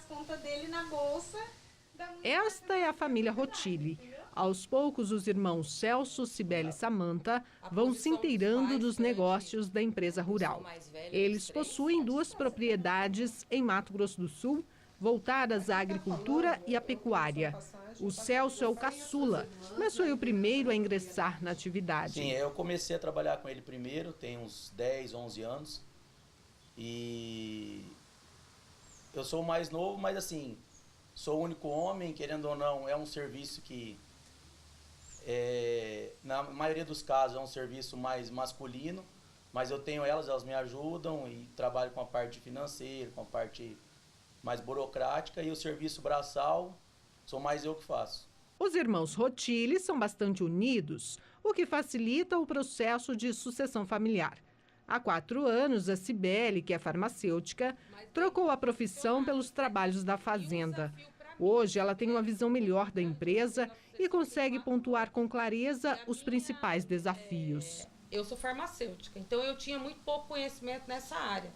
contas dele na bolsa. Esta é a família Rotili. Aos poucos, os irmãos Celso, Cibele e Samanta vão se inteirando dos negócios da empresa rural. Eles possuem 2 propriedades em Mato Grosso do Sul, voltadas à agricultura e à pecuária. O Celso é o caçula, mas foi o primeiro a ingressar na atividade. Sim, eu comecei a trabalhar com ele primeiro, tem uns 10, 11 anos. E eu sou o mais novo, mas assim, sou o único homem, querendo ou não, é um serviço que, na maioria dos casos, é um serviço mais masculino, mas eu tenho elas me ajudam e trabalho com a parte financeira, com a parte mais burocrática, e o serviço braçal, sou mais eu que faço. Os irmãos Rotili são bastante unidos, o que facilita o processo de sucessão familiar. Há 4 anos, a Cibele, que é farmacêutica, trocou a profissão pelos trabalhos da fazenda. Hoje, ela tem uma visão melhor da empresa e consegue pontuar com clareza os principais desafios. Eu sou farmacêutica, então eu tinha muito pouco conhecimento nessa área.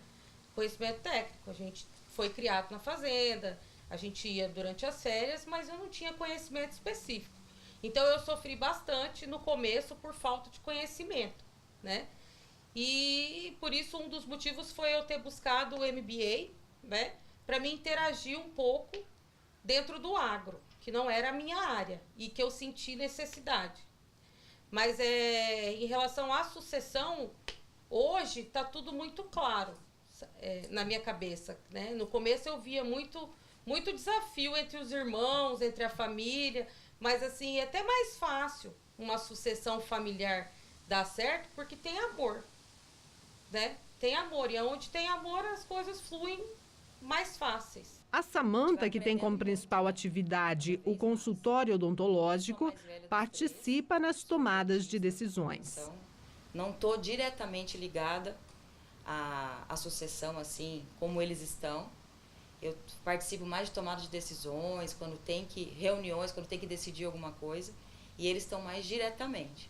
Conhecimento técnico, a gente foi criado na fazenda, a gente ia durante as férias, mas eu não tinha conhecimento específico. Então eu sofri bastante no começo por falta de conhecimento, né? E por isso um dos motivos foi eu ter buscado o MBA, né, para me interagir um pouco dentro do agro, que não era a minha área e que eu senti necessidade. Mas em relação à sucessão, hoje está tudo muito claro na minha cabeça, né? No começo eu via muito desafio entre os irmãos, entre a família, mas assim, é até mais fácil uma sucessão familiar dar certo porque tem amor. Né? Tem amor, e onde tem amor as coisas fluem mais fáceis. A Samanta, que tem como principal atividade o consultório odontológico, participa nas tomadas de decisões. Então, não estou diretamente ligada à sucessão, assim, como eles estão. Eu participo mais de tomada de decisões, reuniões, quando tem que decidir alguma coisa, e eles estão mais diretamente.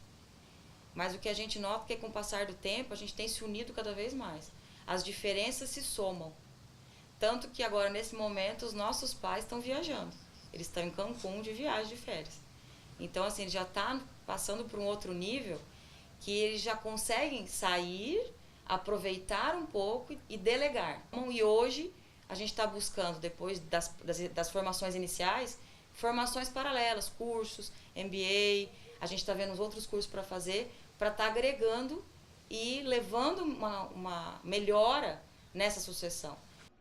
Mas o que a gente nota é que com o passar do tempo a gente tem se unido cada vez mais. As diferenças se somam. Tanto que agora, nesse momento, os nossos pais estão viajando. Eles estão em Cancún de viagem de férias. Então, assim, já está passando para um outro nível que eles já conseguem sair, aproveitar um pouco e delegar. E hoje a gente está buscando, depois das formações iniciais, formações paralelas, cursos, MBA. A gente está vendo os outros cursos para fazer, para estar agregando e levando uma melhora nessa sucessão.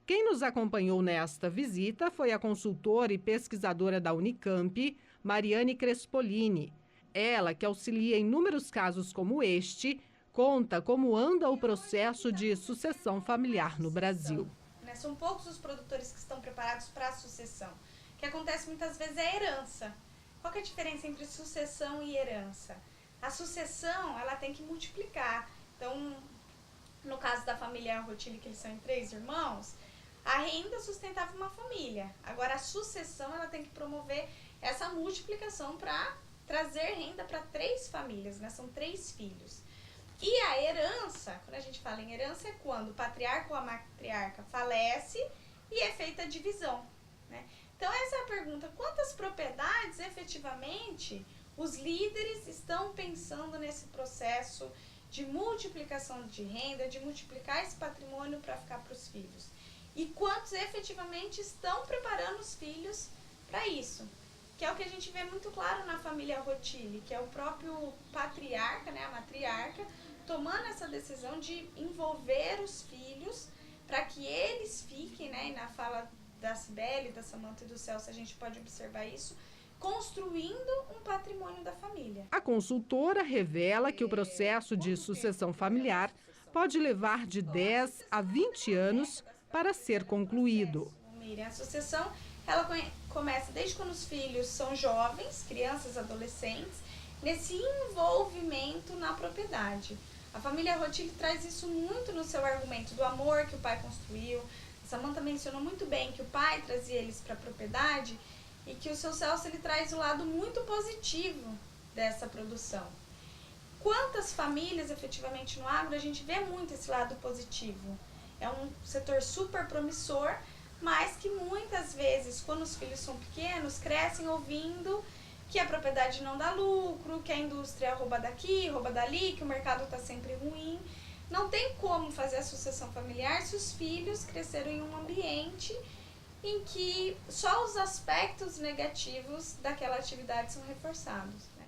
Quem nos acompanhou nesta visita foi a consultora e pesquisadora da Unicamp, Mariane Crespolini. Ela, que auxilia em inúmeros casos como este, conta como anda o processo de sucessão familiar no Brasil. São poucos os produtores que estão preparados para a sucessão. O que acontece muitas vezes é a herança. Qual que é a diferença entre sucessão e herança? A sucessão, ela tem que multiplicar. Então, no caso da família Rotili, que eles são em 3 irmãos, a renda sustentava uma família. Agora, a sucessão, ela tem que promover essa multiplicação para trazer renda para 3 famílias, né? São 3 filhos. E a herança, quando a gente fala em herança, é quando o patriarca ou a matriarca falece e é feita a divisão, né? Então, essa é a pergunta: quantas propriedades, efetivamente, os líderes estão pensando nesse processo de multiplicação de renda, de multiplicar esse patrimônio para ficar para os filhos? E quantos, efetivamente, estão preparando os filhos para isso? Que é o que a gente vê muito claro na família Rotili, que é o próprio patriarca, né, a matriarca, tomando essa decisão de envolver os filhos para que eles fiquem, né, e na fala da Cibele, da Samanta e do Celso, a gente pode observar isso, construindo um patrimônio da família. A consultora revela que o processo de sucessão familiar pode levar de 10 a 20 anos para ser concluído. A sucessão, ela começa desde quando os filhos são jovens, crianças, adolescentes, nesse envolvimento na propriedade. A família Rotili traz isso muito no seu argumento do amor que o pai construiu. A Samanta mencionou muito bem que o pai trazia eles para a propriedade e que o seu Celso, ele traz o lado muito positivo dessa produção. Quantas famílias, efetivamente, no agro, a gente vê muito esse lado positivo. É um setor super promissor, mas que muitas vezes, quando os filhos são pequenos, crescem ouvindo que a propriedade não dá lucro, que a indústria rouba daqui, rouba dali, que o mercado está sempre ruim. Não tem como fazer a sucessão familiar se os filhos cresceram em um ambiente em que só os aspectos negativos daquela atividade são reforçados.